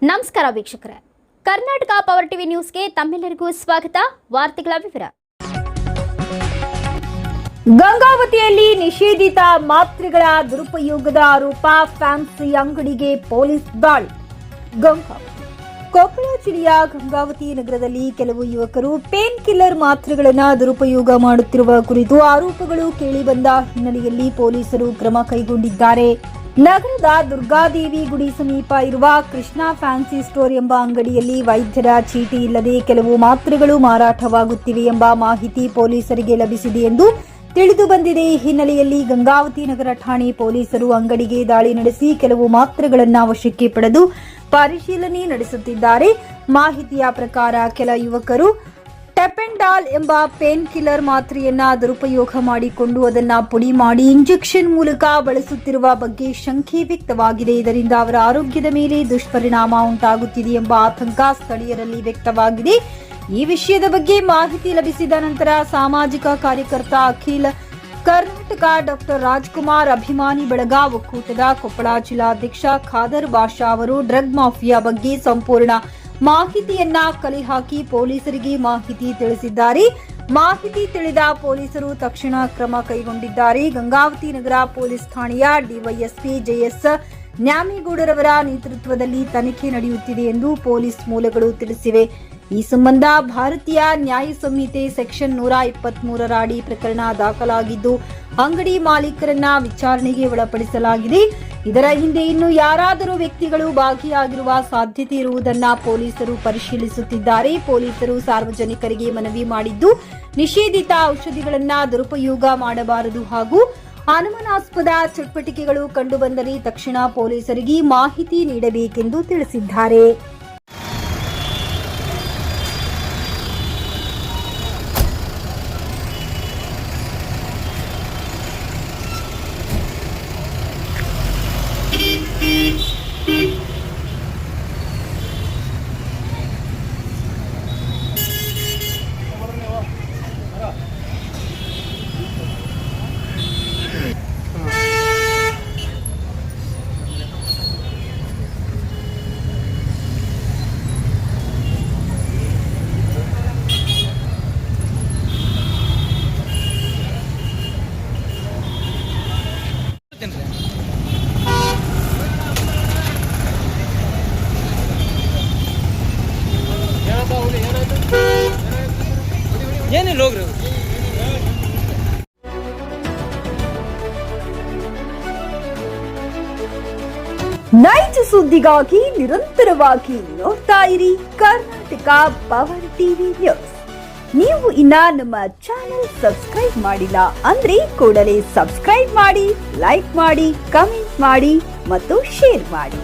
ನಮಸ್ಕಾರ ವೀಕ್ಷಕರೇ, Karnataka power TV ನ್ಯೂಸ್ಗೆ ತಮ್ಮೆಲ್ಲರಿಗೂ ಸ್ವಾಗತ. ವಾರ್ತೆಗಳ ವಿವರ. ಗಂಗಾವತಿಯಲ್ಲಿ ನಿಷೇಧಿತ ಮಾತ್ರೆಗಳ ದುರುಪಯೋಗದ ಆರೋಪ, ಫ್ಯಾನ್ಸಿ ಅಂಗಡಿಗೆ ಪೊಲೀಸ್ ದಾಳಿ. ಕೊಪ್ಪಳ ಜಿಲ್ಲೆಯ ಗಂಗಾವತಿ ನಗರದಲ್ಲಿ ಕೆಲವು ಯುವಕರು ಪೇನ್ ಕಿಲ್ಲರ್ ಮಾತ್ರೆಗಳನ್ನು ದುರುಪಯೋಗ ಮಾಡುತ್ತಿರುವ ಕುರಿತು ಆರೋಪಗಳು ಕೇಳಿಬಂದ ಹಿನ್ನೆಲೆಯಲ್ಲಿ ಪೊಲೀಸರು ಕ್ರಮ ಕೈಗೊಂಡಿದ್ದಾರೆ. ನಗರದ ದುರ್ಗಾದೇವಿ ಗುಡಿ ಸಮೀಪ ಇರುವ ಕೃಷ್ಣ ಫ್ಯಾನ್ಸಿ ಸ್ಟೋರ್ ಎಂಬ ಅಂಗಡಿಯಲ್ಲಿ ವೈದ್ಯರ ಚೀಟಿ ಇಲ್ಲದೆ ಕೆಲವು ಮಾತ್ರೆಗಳು ಮಾರಾಟವಾಗುತ್ತಿವೆ ಎಂಬ ಮಾಹಿತಿ ಪೊಲೀಸರಿಗೆ ಲಭಿಸಿದೆ ಎಂದು ತಿಳಿದು ಬಂದಿದೆ. ಈ ಹಿನ್ನೆಲೆಯಲ್ಲಿ ಗಂಗಾವತಿ ನಗರ ಠಾಣೆ ಪೊಲೀಸರು ಅಂಗಡಿಗೆ ದಾಳಿ ನಡೆಸಿ ಕೆಲವು ಮಾತ್ರೆಗಳನ್ನು ವಶಕ್ಕೆ ಪಡೆದು ಪರಿಶೀಲನೆ ನಡೆಸುತ್ತಿದ್ದಾರೆ. ಮಾಹಿತಿಯ ಪ್ರಕಾರ ಕೆಲ ಯುವಕರು ಟೆಪೆಂಡಾಲ್ ಎಂಬ ಪೇನ್ ಕಿಲ್ಲರ್ ಮಾತ್ರೆಯನ್ನ ದುರುಪಯೋಗ ಮಾಡಿಕೊಂಡು ಅದನ್ನ ಪುಡಿ ಮಾಡಿ ಇಂಜೆಕ್ಷನ್ ಮೂಲಕ ಬಳಸುತ್ತಿರುವ ಬಗ್ಗೆ ಶಂಕೆ ವ್ಯಕ್ತವಾಗಿದೆ. ಇದರಿಂದ ಅವರ ಆರೋಗ್ಯದ ಮೇಲೆ ದುಷ್ಪರಿಣಾಮ ಉಂಟಾಗುತ್ತಿದೆ ಎಂಬ ಆತಂಕ ಸ್ಥಳೀಯರಲ್ಲಿ ವ್ಯಕ್ತವಾಗಿದೆ. ಈ ವಿಷಯದ ಬಗ್ಗೆ ಮಾಹಿತಿ ಲಭಿಸಿದ ನಂತರ ಸಾಮಾಜಿಕ ಕಾರ್ಯಕರ್ತ ಅಖಿಲ ಕರ್ನಾಟಕ ಡಾಕ್ಟರ್ ರಾಜ್ಕುಮಾರ್ ಅಭಿಮಾನಿ ಬಳಗ ಒಕ್ಕೂಟದ ಕೊಪ್ಪಳ ಜಿಲ್ಲಾಧ್ಯಕ್ಷ ಖಾದರ್ ಬಾಷಾ ಅವರು ಡ್ರಗ್ ಮಾಫಿಯಾ ಬಗ್ಗೆ ಸಂಪೂರ್ಣ ಮಾಹಿತಿಯನ್ನ ಕಲೆ ಹಾಕಿ ಪೊಲೀಸರಿಗೆ ಮಾಹಿತಿ ತಿಳಿಸಿದ್ದಾರೆ. ಮಾಹಿತಿ ತಿಳಿದ ಪೊಲೀಸರು ತಕ್ಷಣ ಕ್ರಮ ಕೈಗೊಂಡಿದ್ದಾರೆ. ಗಂಗಾವತಿ ನಗರ ಪೊಲೀಸ್ ಠಾಣೆಯ ಡಿವೈಎಸ್ಪಿ ಜೆಎಸ್ ನ್ಯಾಮೇಗೌಡರವರ ನೇತೃತ್ವದಲ್ಲಿ ತನಿಖೆ ನಡೆಯುತ್ತಿದೆ ಎಂದು ಪೊಲೀಸ್ ಮೂಲಗಳು ತಿಳಿಸಿವೆ. ಈ ಸಂಬಂಧ ಭಾರತೀಯ ನ್ಯಾಯ ಸಂಹಿತೆ ಸೆಕ್ಷನ್ 123 ಅಡಿ ಪ್ರಕರಣ ದಾಖಲಾಗಿದ್ದು ಅಂಗಡಿ ಮಾಲೀಕರನ್ನ ವಿಚಾರಣೆಗೆ ಒಳಪಡಿಸಲಾಗಿದೆ. ಇದರ ಹಿಂದೆ ಇನ್ನು ಯಾರಾದರೂ ವ್ಯಕ್ತಿಗಳು ಭಾಗಿಯಾಗಿರುವ ಸಾಧ್ಯತೆ ಇರುವುದನ್ನು ಪೊಲೀಸರು ಪರಿಶೀಲಿಸುತ್ತಿದ್ದಾರೆ. ಪೊಲೀಸರು ಸಾರ್ವಜನಿಕರಿಗೆ ಮನವಿ ಮಾಡಿದ್ದು, ನಿಷೇಧಿತ ಔಷಧಿಗಳನ್ನು ದುರುಪಯೋಗ ಮಾಡಬಾರದು ಹಾಗೂ ಅನುಮಾನಾಸ್ಪದ ಚಟುವಟಿಕೆಗಳು ಕಂಡುಬಂದರೆ ತಕ್ಷಣ ಪೊಲೀಸರಿಗೆ ಮಾಹಿತಿ ನೀಡಬೇಕೆಂದು ತಿಳಿಸಿದ್ದಾರೆ. ಏನಿಲ್ಲ ಹೋಗ್ರಿ. ನೈಜ ಸುದ್ದಿಗಾಗಿ ನಿರಂತರವಾಗಿ ನೋಡ್ತಾ ಇರಿ ಕರ್ನಾಟಕ ಪವರ್ ಟಿವಿ ನ್ಯೂಸ್. ನೀವು ಇನ್ನ ನಮ್ಮ ಚಾನೆಲ್ ಸಬ್ಸ್ಕ್ರೈಬ್ ಮಾಡಿಲ್ಲ ಅಂದ್ರೆ ಕೂಡಲೇ ಸಬ್ಸ್ಕ್ರೈಬ್ ಮಾಡಿ, ಲೈಕ್ ಮಾಡಿ, ಕಮೆಂಟ್ ಮಾಡಿ ಮತ್ತು ಶೇರ್ ಮಾಡಿ.